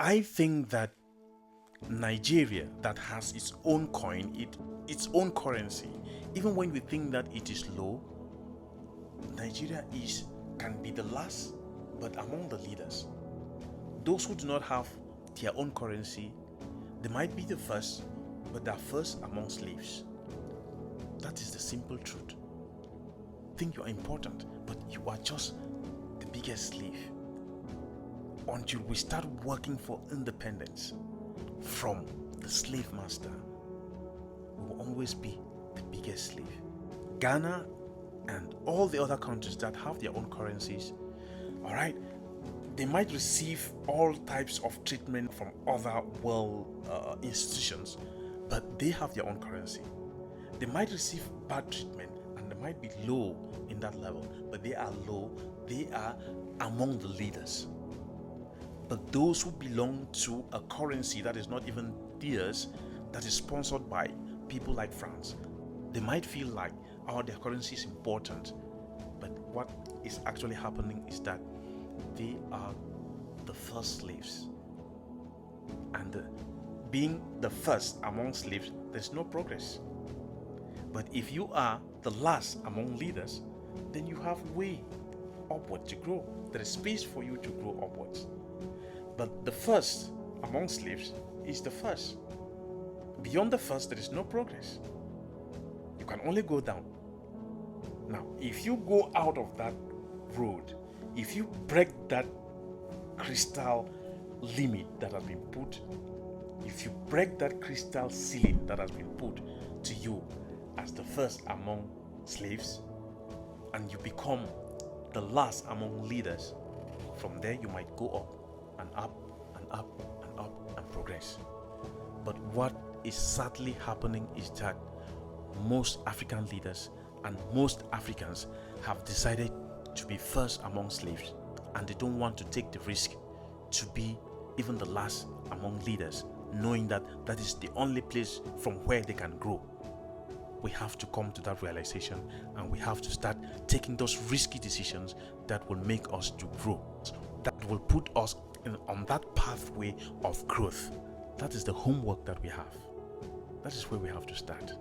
I think that Nigeria, that has its own coin, its own currency, even when we think that it is low, Nigeria can be the last, but among the leaders. Those who do not have their own currency, they might be the first, but they are first among slaves. That is the simple truth. Think you are important, but you are just the biggest slave. Until we start working for independence from the slave master, we will always be the biggest slave. Ghana and all the other countries that have their own currencies, all right, they might receive all types of treatment from other world institutions, but they have their own currency. They might receive bad treatment and they might be low in that level, but they are low, they are among the leaders. But those who belong to a currency that is not even theirs, that is sponsored by people like France, they might feel like, oh, their currency is important. But what is actually happening is that they are the first slaves. And being the first among slaves, there's no progress. But if you are the last among leaders, then you have way upward to grow. There is space for you to grow upwards. But the first among slaves is the first. Beyond the first, there is no progress. You can only go down. Now, if you go out of that road, if you break that crystal limit that has been put, if you break that crystal ceiling that has been put to you as the first among slaves, and you become the last among leaders, from there you might go up and up and up and up and progress. But what is sadly happening is that most African leaders and most Africans have decided to be first among slaves, and they don't want to take the risk to be even the last among leaders, knowing that that is the only place from where they can grow. We have to come to that realization, and we have to start taking those risky decisions that will make us to grow, that will put us on that pathway of growth. That is the homework that we have. That is where we have to start.